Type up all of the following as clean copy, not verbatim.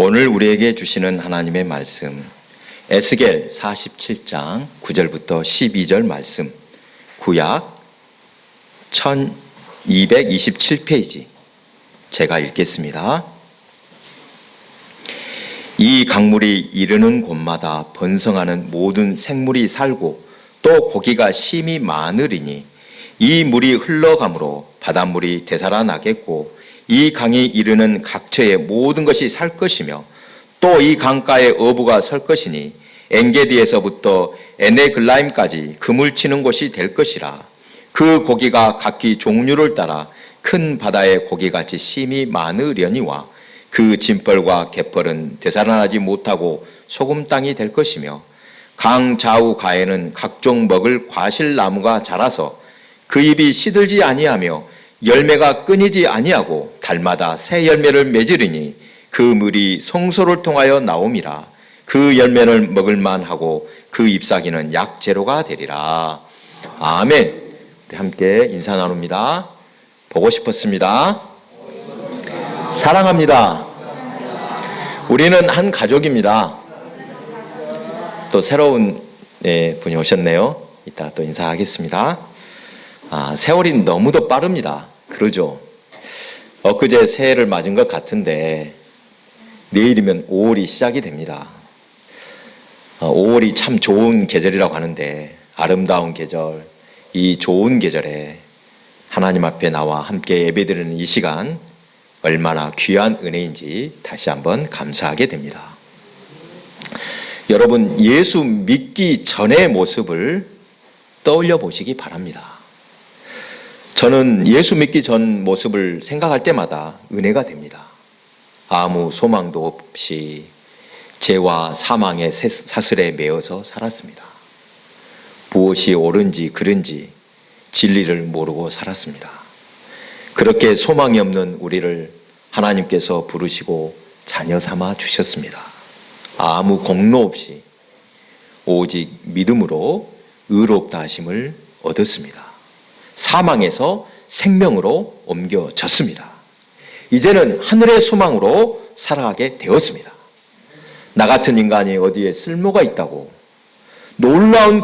오늘 우리에게 주시는 하나님의 말씀, 에스겔 47장 9절부터 12절 말씀, 구약 1227페이지 제가 읽겠습니다. 이 강물이 이르는 곳마다 번성하는 모든 생물이 살고 또 고기가 심히 많으리니 이 물이 흘러가므로 바닷물이 되살아나겠고 이 강이 이르는 각처의 모든 것이 살 것이며 또 이 강가에 어부가 설 것이니 엔게디에서부터 에네글라임까지 그물 치는 곳이 될 것이라. 그 고기가 각기 종류를 따라 큰 바다의 고기같이 심히 많으려니와 그 진펄과 갯벌은 되살아나지 못하고 소금 땅이 될 것이며 강 좌우 가에는 각종 먹을 과실나무가 자라서 그 잎이 시들지 아니하며 열매가 끊이지 아니하고 달마다 새 열매를 맺으리니 그 물이 성소를 통하여 나옴이라. 그 열매를 먹을만하고 그 잎사귀는 약재료가 되리라. 아멘. 우리 함께 인사 나눕니다. 보고 싶었습니다. 사랑합니다. 우리는 한 가족입니다. 또 새로운 분이 오셨네요. 이따 또 인사하겠습니다. 세월이 너무도 빠릅니다. 그러죠? 엊그제 새해를 맞은 것 같은데 내일이면 5월이 시작이 됩니다. 5월이 참 좋은 계절이라고 하는데 아름다운 계절, 이 좋은 계절에 하나님 앞에 나와 함께 예배드리는 이 시간 얼마나 귀한 은혜인지 다시 한번 감사하게 됩니다. 여러분, 예수 믿기 전의 모습을 떠올려 보시기 바랍니다. 저는 예수 믿기 전 모습을 생각할 때마다 은혜가 됩니다. 아무 소망도 없이 죄와 사망의 사슬에 매어서 살았습니다. 무엇이 옳은지 그른지 진리를 모르고 살았습니다. 그렇게 소망이 없는 우리를 하나님께서 부르시고 자녀 삼아 주셨습니다. 아무 공로 없이 오직 믿음으로 의롭다 하심을 얻었습니다. 사망에서 생명으로 옮겨졌습니다. 이제는 하늘의 소망으로 살아가게 되었습니다. 나 같은 인간이 어디에 쓸모가 있다고 놀라운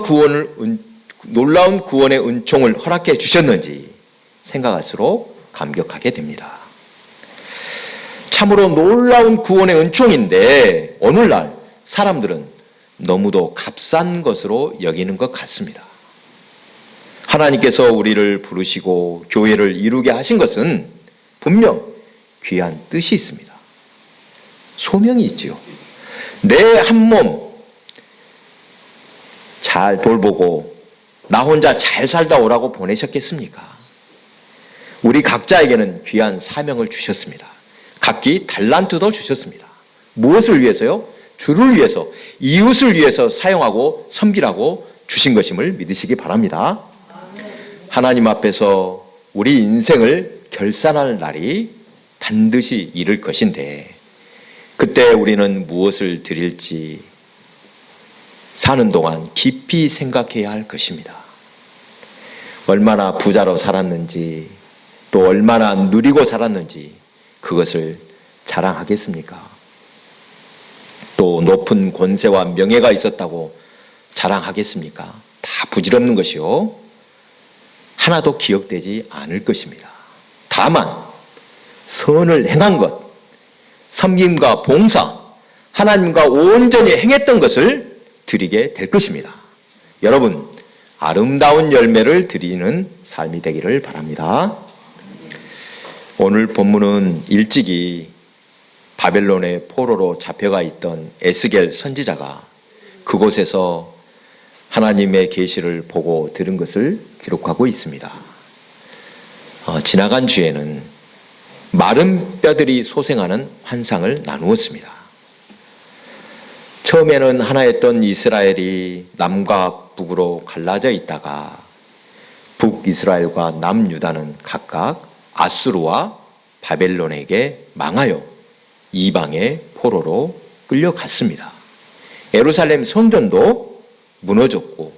구원의 은총을 허락해 주셨는지 생각할수록 감격하게 됩니다. 참으로 놀라운 구원의 은총인데 오늘날 사람들은 너무도 값싼 것으로 여기는 것 같습니다. 하나님께서 우리를 부르시고 교회를 이루게 하신 것은 분명 귀한 뜻이 있습니다. 소명이 있지요. 내 한 몸 잘 돌보고 나 혼자 잘 살다 오라고 보내셨겠습니까? 우리 각자에게는 귀한 사명을 주셨습니다. 각기 달란트도 주셨습니다. 무엇을 위해서요? 주를 위해서, 이웃을 위해서 사용하고 섬기라고 주신 것임을 믿으시기 바랍니다. 하나님 앞에서 우리 인생을 결산할 날이 반드시 이를 것인데 그때 우리는 무엇을 드릴지 사는 동안 깊이 생각해야 할 것입니다. 얼마나 부자로 살았는지 또 얼마나 누리고 살았는지 그것을 자랑하겠습니까? 또 높은 권세와 명예가 있었다고 자랑하겠습니까? 다 부질없는 것이요. 하나도 기억되지 않을 것입니다. 다만 선을 행한 것, 섬김과 봉사, 하나님과 온전히 행했던 것을 드리게 될 것입니다. 여러분, 아름다운 열매를 드리는 삶이 되기를 바랍니다. 오늘 본문은 일찍이 바벨론의 포로로 잡혀가 있던 에스겔 선지자가 그곳에서 하나님의 계시를 보고 들은 것을 기록하고 있습니다. 지나간 주에는 마른 뼈들이 소생하는 환상을 나누었습니다. 처음에는 하나였던 이스라엘이 남과 북으로 갈라져 있다가 북이스라엘과 남유다는 각각 아수르와 바벨론에게 망하여 이방의 포로로 끌려갔습니다. 예루살렘 성전도 무너졌고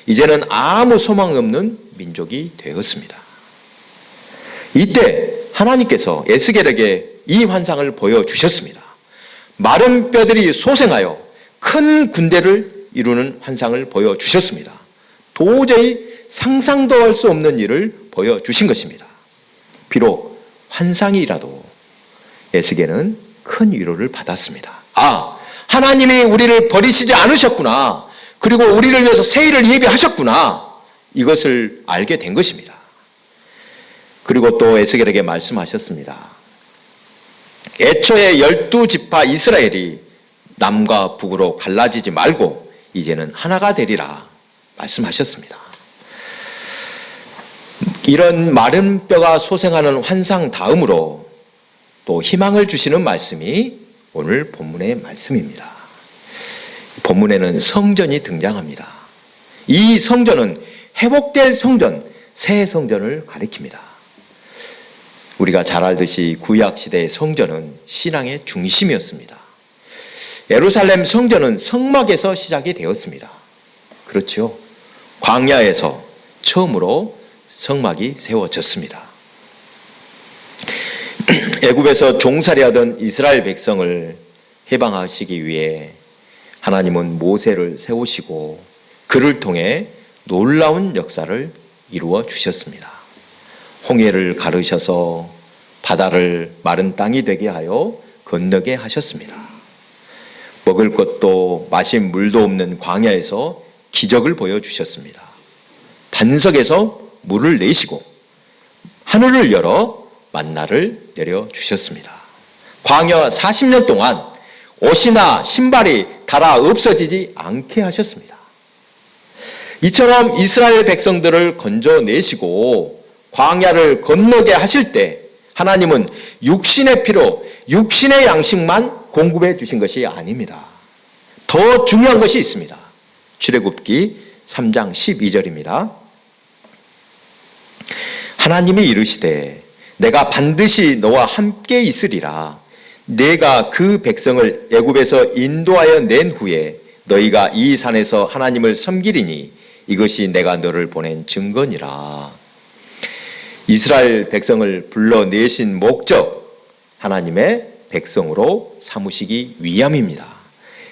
이제는 아무 소망 없는 민족이 되었습니다. 이때 하나님께서 에스겔에게 이 환상을 보여주셨습니다. 마른 뼈들이 솟아나여 큰 군대를 이루는 환상을 보여주셨습니다. 도저히 상상도 할 수 없는 일을 보여주신 것입니다. 비록 환상이라도 에스겔은 큰 위로를 받았습니다. 아, 하나님이 우리를 버리시지 않으셨구나. 그리고 우리를 위해서 새 일을 예비하셨구나. 이것을 알게 된 것입니다. 그리고 또 에스겔에게 말씀하셨습니다. 애초에 12지파 이스라엘이 남과 북으로 갈라지지 말고 이제는 하나가 되리라 말씀하셨습니다. 이런 마른 뼈가 솟아나는 환상 다음으로 또 희망을 주시는 말씀이 오늘 본문의 말씀입니다. 본문에는 성전이 등장합니다. 이 성전은 회복될 성전, 새 성전을 가리킵니다. 우리가 잘 알듯이 구약시대의 성전은 신앙의 중심이었습니다. 예루살렘 성전은 성막에서 시작이 되었습니다. 그렇죠. 광야에서 처음으로 성막이 세워졌습니다. 애굽에서 종살이하던 이스라엘 백성을 해방하시기 위해 하나님은 모세를 세우시고 그를 통해 놀라운 역사를 이루어 주셨습니다. 홍해를 가르셔서 바다를 마른 땅이 되게 하여 건너게 하셨습니다. 먹을 것도 마실 물도 없는 광야에서 기적을 보여주셨습니다. 반석에서 물을 내시고 하늘을 열어 만나를 내려주셨습니다. 광야 40년 동안 옷이나 신발이 닳아 없어지지 않게 하셨습니다. 이처럼 이스라엘 백성들을 건져내시고 광야를 건너게 하실 때 하나님은 육신의 피로 육신의 양식만 공급해 주신 것이 아닙니다. 더 중요한 것이 있습니다. 출애굽기 3장 12절입니다. 하나님이 이르시되 내가 반드시 너와 함께 있으리라. 내가 그 백성을 애굽에서 인도하여 낸 후에 너희가 이 산에서 하나님을 섬기리니 이것이 내가 너를 보낸 증거니라. 이스라엘 백성을 불러내신 목적, 하나님의 백성으로 삼으시기 위함입니다.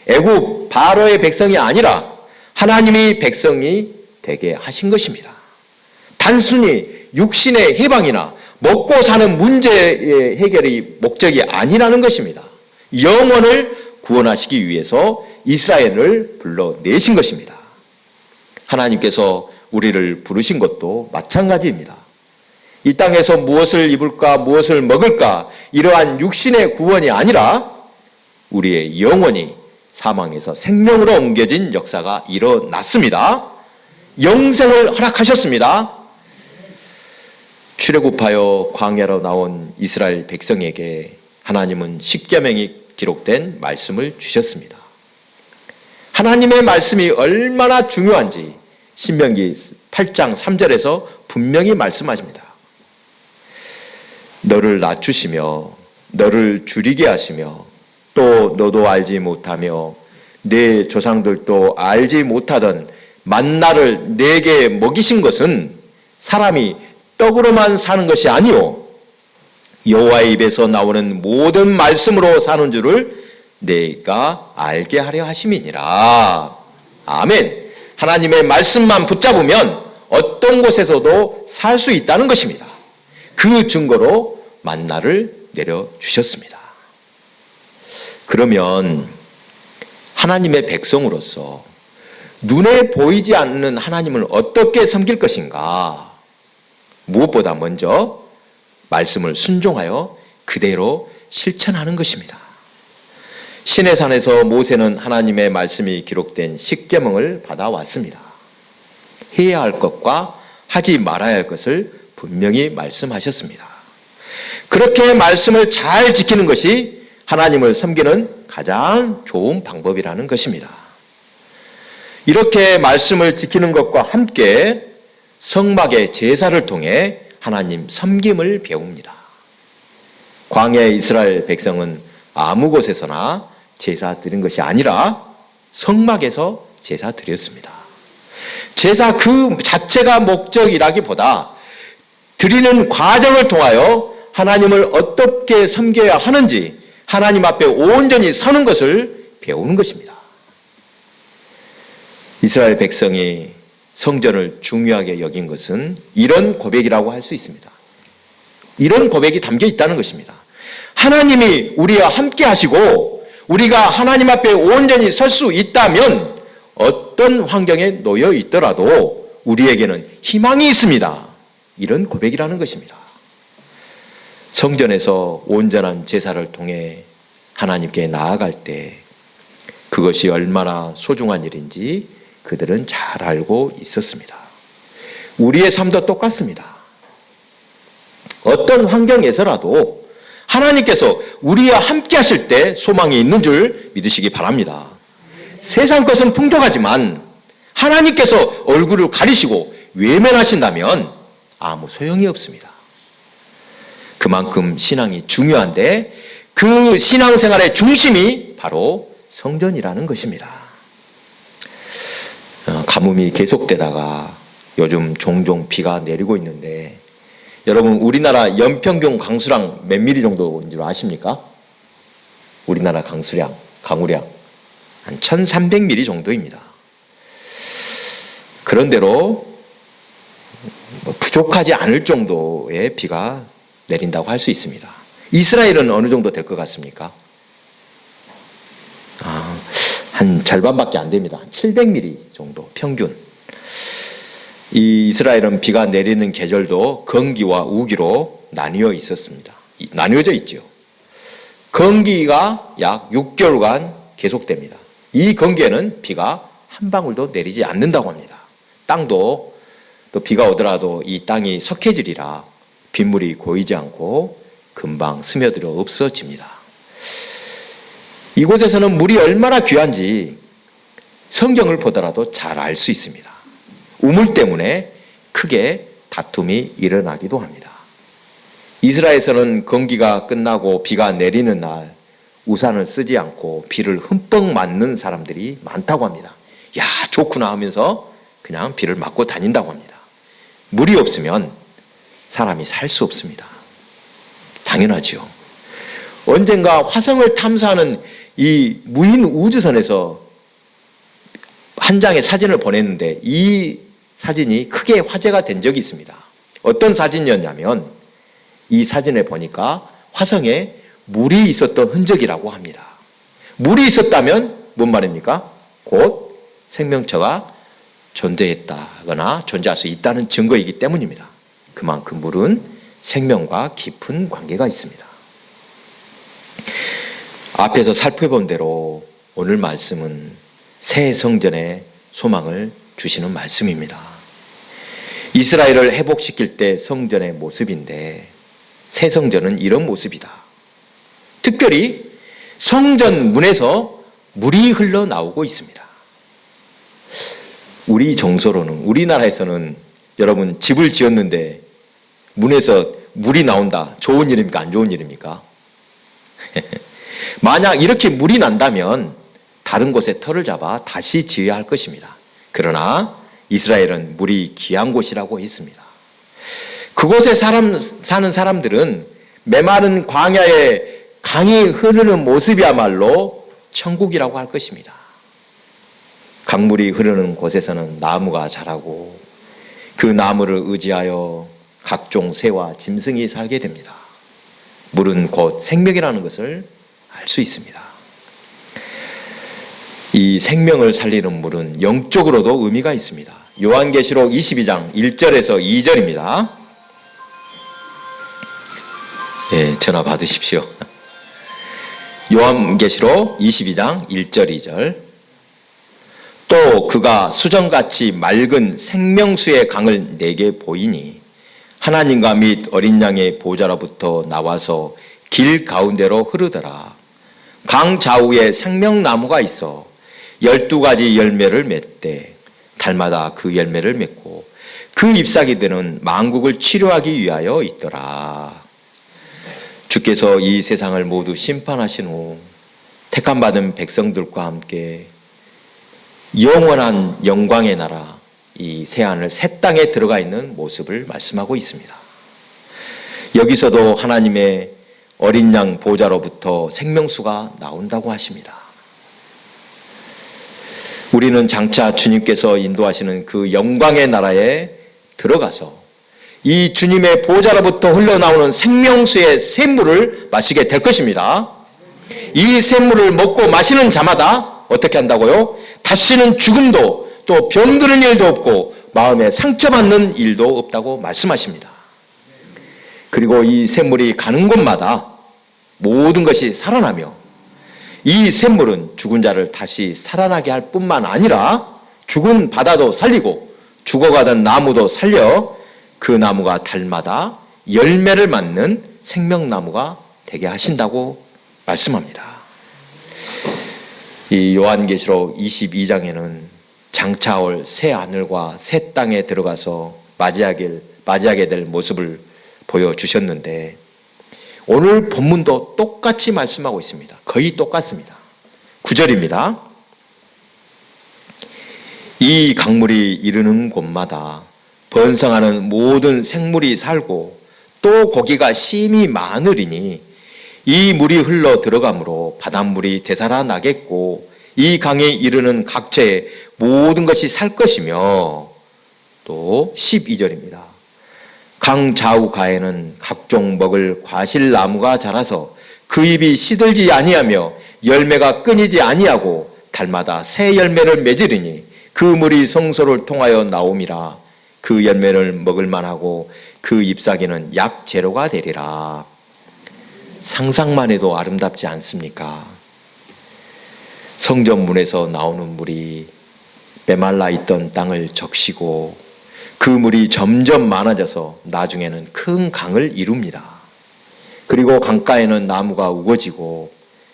애굽 바로의 백성이 아니라 하나님이 백성이 되게 하신 것입니다. 단순히 육신의 해방이나 먹고 사는 문제의 해결이 목적이 아니라는 것입니다. 영혼을 구원하시기 위해서 이스라엘을 불러내신 것입니다. 하나님께서 우리를 부르신 것도 마찬가지입니다. 이 땅에서 무엇을 입을까, 무엇을 먹을까, 이러한 육신의 구원이 아니라 우리의 영혼이 사망에서 생명으로 옮겨진 역사가 일어났습니다. 영생을 허락하셨습니다. 출애굽하여 광야로 나온 이스라엘 백성에게 하나님은 십계명이 기록된 말씀을 주셨습니다. 하나님의 말씀이 얼마나 중요한지 신명기 8장 3절에서 분명히 말씀하십니다. 너를 낮추시며 너를 줄이게 하시며 또 너도 알지 못하며 내 조상들도 알지 못하던 만나를 내게 먹이신 것은 사람이 떡으로만 사는 것이 아니요 여호와의 입에서 나오는 모든 말씀으로 사는 줄을 내가 알게 하려 하심이니라. 아멘. 하나님의 말씀만 붙잡으면 어떤 곳에서도 살 수 있다는 것입니다. 그 증거로 만나를 내려주셨습니다. 그러면 하나님의 백성으로서 눈에 보이지 않는 하나님을 어떻게 섬길 것인가? 무엇보다 먼저 말씀을 순종하여 그대로 실천하는 것입니다. 시내산에서 모세는 하나님의 말씀이 기록된 십계명을 받아왔습니다. 해야 할 것과 하지 말아야 할 것을 분명히 말씀하셨습니다. 그렇게 말씀을 잘 지키는 것이 하나님을 섬기는 가장 좋은 방법이라는 것입니다. 이렇게 말씀을 지키는 것과 함께 성막의 제사를 통해 하나님 섬김을 배웁니다. 광야의 이스라엘 백성은 아무 곳에서나 제사 드린 것이 아니라 성막에서 제사 드렸습니다. 제사 그 자체가 목적이라기보다 드리는 과정을 통하여 하나님을 어떻게 섬겨야 하는지, 하나님 앞에 온전히 서는 것을 배우는 것입니다. 이스라엘 백성이 성전을 중요하게 여긴 것은 이런 고백이라고 할 수 있습니다. 이런 고백이 담겨 있다는 것입니다. 하나님이 우리와 함께 하시고 우리가 하나님 앞에 온전히 설 수 있다면 어떤 환경에 놓여 있더라도 우리에게는 희망이 있습니다. 이런 고백이라는 것입니다. 성전에서 온전한 제사를 통해 하나님께 나아갈 때 그것이 얼마나 소중한 일인지 그들은 잘 알고 있었습니다. 우리의 삶도 똑같습니다. 어떤 환경에서라도 하나님께서 우리와 함께 하실 때 소망이 있는 줄 믿으시기 바랍니다. 세상 것은 풍족하지만 하나님께서 얼굴을 가리시고 외면하신다면 아무 소용이 없습니다. 그만큼 신앙이 중요한데 그 신앙생활의 중심이 바로 성전이라는 것입니다. 가뭄이 계속되다가 요즘 종종 비가 내리고 있는데 여러분 우리나라 연평균 강수량 몇 미리 정도인 줄 아십니까? 우리나라 강우량 한 1300mm 정도입니다. 그런대로 부족하지 않을 정도의 비가 내린다고 할 수 있습니다. 이스라엘은 어느 정도 될 것 같습니까? 한 절반밖에 안 됩니다. 700mm 정도 평균. 이 이스라엘은 비가 내리는 계절도 건기와 우기로 나뉘어 있었습니다. 나뉘어져 있죠. 건기가 약 6개월간 계속됩니다. 이 건기에는 비가 한 방울도 내리지 않는다고 합니다. 땅도 또 비가 오더라도 이 땅이 석회질이라 빗물이 고이지 않고 금방 스며들어 없어집니다. 이곳에서는 물이 얼마나 귀한지 성경을 보더라도 잘 알 수 있습니다. 우물 때문에 크게 다툼이 일어나기도 합니다. 이스라엘에서는 건기가 끝나고 비가 내리는 날 우산을 쓰지 않고 비를 흠뻑 맞는 사람들이 많다고 합니다. 야, 좋구나 하면서 그냥 비를 맞고 다닌다고 합니다. 물이 없으면 사람이 살 수 없습니다. 당연하죠. 언젠가 화성을 탐사하는 이 무인 우주선에서 한 장의 사진을 보냈는데 이 사진이 크게 화제가 된 적이 있습니다. 어떤 사진이었냐면 이 사진에 보니까 화성에 물이 있었던 흔적이라고 합니다. 물이 있었다면 뭔 말입니까? 곧 생명체가 존재했다거나 존재할 수 있다는 증거이기 때문입니다. 그만큼 물은 생명과 깊은 관계가 있습니다. 앞에서 살펴본 대로 오늘 말씀은 새 성전의 소망을 주시는 말씀입니다. 이스라엘을 회복시킬 때 성전의 모습인데 새 성전은 이런 모습이다. 특별히 성전 문에서 물이 흘러나오고 있습니다. 우리 정서로는 우리나라에서는 여러분 집을 지었는데 문에서 물이 나온다. 좋은 일입니까? 안 좋은 일입니까? 만약 이렇게 물이 난다면 다른 곳에 터를 잡아 다시 지어야 할 것입니다. 그러나 이스라엘은 물이 귀한 곳이라고 했습니다. 그곳에 사는 사람들은 메마른 광야에 강이 흐르는 모습이야말로 천국이라고 할 것입니다. 강물이 흐르는 곳에서는 나무가 자라고 그 나무를 의지하여 각종 새와 짐승이 살게 됩니다. 물은 곧 생명이라는 것을 알 수 있습니다. 이 생명을 살리는 물은 영적으로도 의미가 있습니다. 요한계시록 22장 1절에서 2절입니다. 예, 전화 받으십시오. 요한계시록 22장 1절 2절. 또 그가 수정같이 맑은 생명수의 강을 내게 보이니 하나님과 및 어린 양의 보좌로부터 나와서 길 가운데로 흐르더라. 강 좌우에 생명나무가 있어 12가지 열매를 맺되 달마다 그 열매를 맺고 그 잎사귀들은 만국을 치료하기 위하여 있더라. 주께서 이 세상을 모두 심판하신 후 택함받은 백성들과 함께 영원한 영광의 나라 이 새하늘 새 땅에 들어가 있는 모습을 말씀하고 있습니다. 여기서도 하나님의 어린 양 보좌로부터 생명수가 나온다고 하십니다. 우리는 장차 주님께서 인도하시는 그 영광의 나라에 들어가서 이 주님의 보좌로부터 흘러나오는 생명수의 샘물을 마시게 될 것입니다. 이 샘물을 먹고 마시는 자마다 어떻게 한다고요? 다시는 죽음도 또 병드는 일도 없고 마음에 상처받는 일도 없다고 말씀하십니다. 그리고 이 샘물이 가는 곳마다 모든 것이 살아나며 이 샘물은 죽은 자를 다시 살아나게 할 뿐만 아니라 죽은 바다도 살리고 죽어가던 나무도 살려 그 나무가 달마다 열매를 맺는 생명나무가 되게 하신다고 말씀합니다. 이 요한계시록 22장에는 장차 올 새 하늘과 새 땅에 들어가서 맞이하게 될 모습을 보여주셨는데 오늘 본문도 똑같이 말씀하고 있습니다. 거의 똑같습니다. 9절입니다. 이 강물이 이르는 곳마다 번성하는 모든 생물이 살고 또 고기가 심히 많으리니 이 물이 흘러 들어가므로 바닷물이 되살아나겠고 이 강에 이르는 각처에 모든 것이 살 것이며 또 12절입니다. 강 좌우가에는 각종 먹을 과실나무가 자라서 그 잎이 시들지 아니하며 열매가 끊이지 아니하고 달마다 새 열매를 맺으리니 그 물이 성소를 통하여 나옴이라. 그 열매를 먹을 만하고 그 잎사귀는 약 제로가 되리라. 상상만 해도 아름답지 않습니까? 성전문에서 나오는 물이 메말라 있던 땅을 적시고 그 물이 점점 많아져서 나중에는 큰 강을 이룹니다. 그리고 강가에는 나무가 우거지고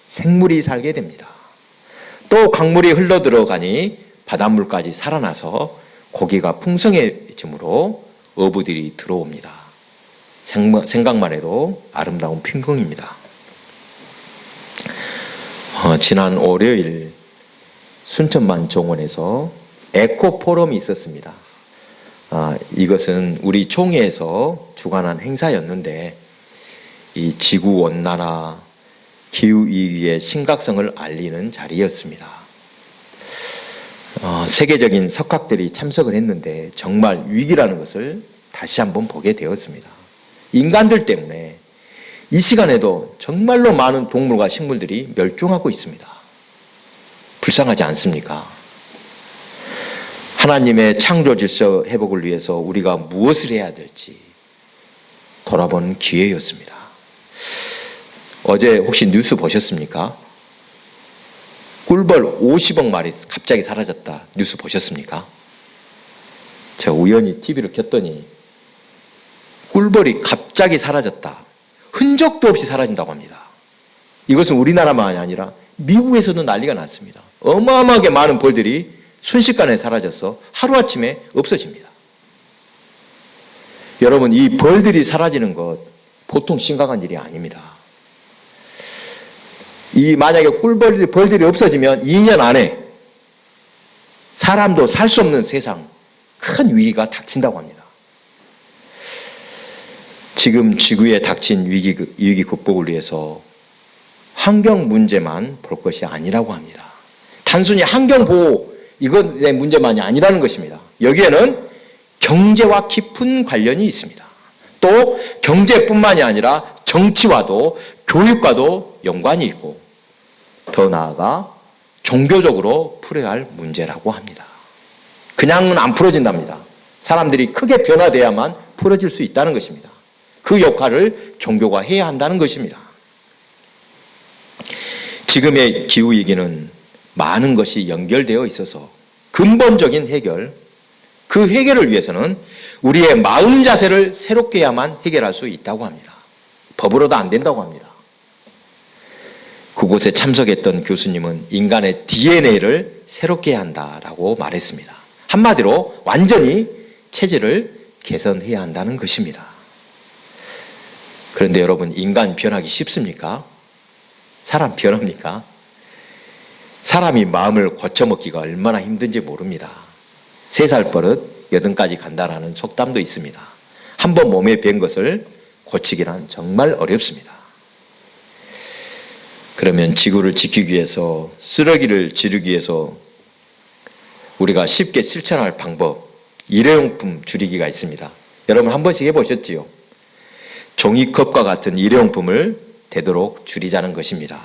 생물이 살게 됩니다. 또 강물이 흘러 들어가니 바닷물까지 살아나서 고기가 풍성해지므로 어부들이 들어옵니다. 생각만 해도 아름다운 풍경입니다. 지난 월요일 순천만 정원에서 에코 포럼이 있었습니다. 이것은 우리 총회에서 주관한 행사였는데 이 지구 온난화, 기후 위기의 심각성을 알리는 자리였습니다. 세계적인 석학들이 참석을 했는데 정말 위기라는 것을 다시 한번 보게 되었습니다. 인간들 때문에 이 시간에도 정말로 많은 동물과 식물들이 멸종하고 있습니다. 불쌍하지 않습니까? 하나님의 창조 질서 회복을 위해서 우리가 무엇을 해야 될지 돌아보는 기회였습니다. 어제 혹시 뉴스 보셨습니까? 꿀벌 50억 마리 갑자기 사라졌다. 뉴스 보셨습니까? 제가 우연히 TV를 켰더니 꿀벌이 갑자기 사라졌다. 흔적도 없이 사라진다고 합니다. 이것은 우리나라만이 아니라 미국에서도 난리가 났습니다. 어마어마하게 많은 벌들이 순식간에 사라져서 하루아침에 없어집니다. 여러분, 이 벌들이 사라지는 것 보통 심각한 일이 아닙니다. 만약에 벌들이 없어지면 2년 안에 사람도 살 수 없는 세상, 큰 위기가 닥친다고 합니다. 지금 지구에 닥친 위기 극복을 위해서 환경 문제만 볼 것이 아니라고 합니다. 단순히 환경 보호 이것의 문제만이 아니라는 것입니다. 여기에는 경제와 깊은 관련이 있습니다. 또 경제뿐만이 아니라 정치와도 교육과도 연관이 있고 더 나아가 종교적으로 풀어야 할 문제라고 합니다. 그냥은 안 풀어진답니다. 사람들이 크게 변화돼야만 풀어질 수 있다는 것입니다. 그 역할을 종교가 해야 한다는 것입니다. 지금의 기후위기는 많은 것이 연결되어 있어서 근본적인 해결, 그 해결을 위해서는 우리의 마음 자세를 새롭게 해야만 해결할 수 있다고 합니다. 법으로도 안 된다고 합니다. 그곳에 참석했던 교수님은 인간의 DNA를 새롭게 해야 한다라고 말했습니다. 한마디로 완전히 체질을 개선해야 한다는 것입니다. 그런데 여러분, 인간 변하기 쉽습니까? 사람 변합니까? 사람이 마음을 고쳐먹기가 얼마나 힘든지 모릅니다. 3살 버릇 8까지 간다라는 속담도 있습니다. 한번 몸에 밴 것을 고치기란 정말 어렵습니다. 그러면 지구를 지키기 위해서, 쓰레기를 줄이기 위해서 우리가 쉽게 실천할 방법, 일회용품 줄이기가 있습니다. 여러분 한 번씩 해보셨지요? 종이컵과 같은 일회용품을 되도록 줄이자는 것입니다.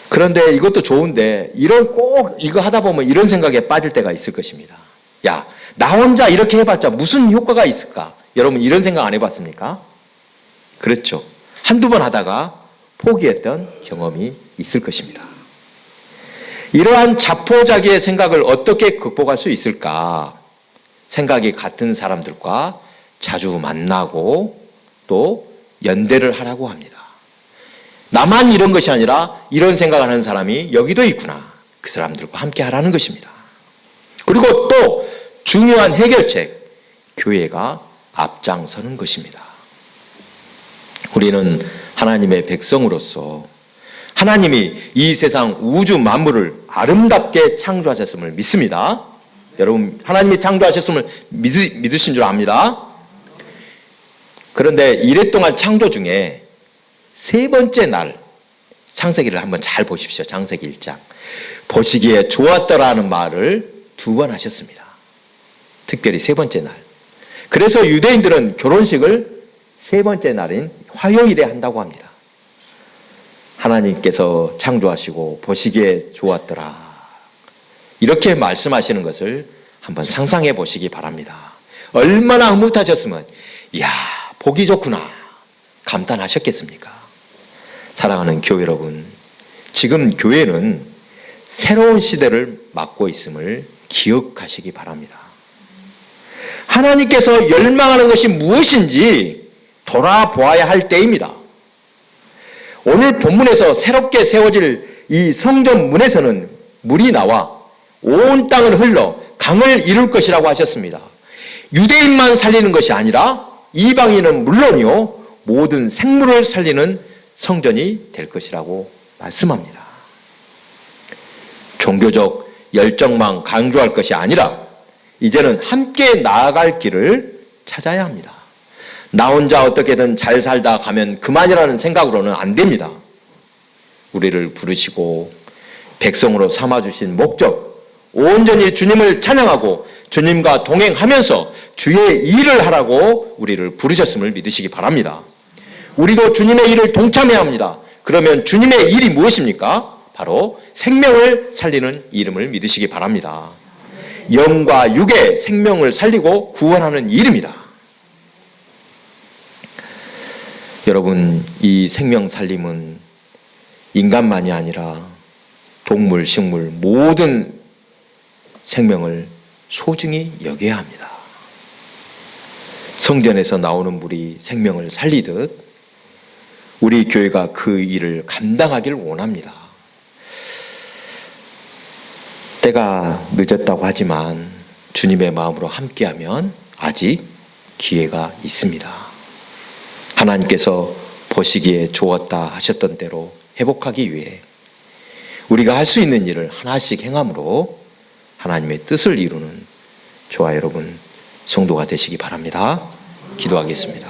그런데 이것도 좋은데 꼭 이거 하다 보면 이런 생각에 빠질 때가 있을 것입니다. 야, 나 혼자 이렇게 해봤자 무슨 효과가 있을까? 여러분 이런 생각 안 해봤습니까? 그렇죠. 한두 번 하다가 포기했던 경험이 있을 것입니다. 이러한 자포자기의 생각을 어떻게 극복할 수 있을까? 생각이 같은 사람들과 자주 만나고 또 연대를 하라고 합니다. 나만 이런 것이 아니라 이런 생각을 하는 사람이 여기도 있구나. 그 사람들과 함께 하라는 것입니다. 그리고 또 중요한 해결책, 교회가 앞장서는 것입니다. 우리는 하나님의 백성으로서 하나님이 이 세상 우주 만물을 아름답게 창조하셨음을 믿습니다. 여러분 하나님이 창조하셨음을 믿으신 줄 압니다. 그런데 이랫동안 창조 중에 세 번째 날 창세기를 한번 잘 보십시오. 창세기 1장. 보시기에 좋았더라는 말을 2번 하셨습니다. 특별히 세 번째 날. 그래서 유대인들은 결혼식을 세 번째 날인 화요일에 한다고 합니다. 하나님께서 창조하시고 보시기에 좋았더라. 이렇게 말씀하시는 것을 한번 상상해 보시기 바랍니다. 얼마나 흐뭇하셨으면 이야 보기 좋구나 감탄하셨겠습니까? 사랑하는 교회 여러분, 지금 교회는 새로운 시대를 맞고 있음을 기억하시기 바랍니다. 하나님께서 열망하는 것이 무엇인지 돌아보아야 할 때입니다. 오늘 본문에서 새롭게 세워질 이 성전 문에서는 물이 나와 온 땅을 흘러 강을 이룰 것이라고 하셨습니다. 유대인만 살리는 것이 아니라 이방인은 물론이요 모든 생물을 살리는 성전이 될 것이라고 말씀합니다. 종교적 열정만 강조할 것이 아니라 이제는 함께 나아갈 길을 찾아야 합니다. 나 혼자 어떻게든 잘 살다 가면 그만이라는 생각으로는 안 됩니다. 우리를 부르시고 백성으로 삼아주신 목적, 온전히 주님을 찬양하고 주님과 동행하면서 주의 일을 하라고 우리를 부르셨음을 믿으시기 바랍니다. 우리도 주님의 일을 동참해야 합니다. 그러면 주님의 일이 무엇입니까? 바로 생명을 살리는 이름을 믿으시기 바랍니다. 영과 육의 생명을 살리고 구원하는 일입니다. 여러분, 이 생명 살림은 인간만이 아니라 동물, 식물, 모든 생명을 소중히 여겨야 합니다. 성전에서 나오는 물이 생명을 살리듯 우리 교회가 그 일을 감당하길 원합니다. 때가 늦었다고 하지만 주님의 마음으로 함께하면 아직 기회가 있습니다. 하나님께서 보시기에 좋았다 하셨던 대로 회복하기 위해 우리가 할 수 있는 일을 하나씩 행함으로 하나님의 뜻을 이루는 저와 여러분 성도가 되시기 바랍니다. 기도하겠습니다.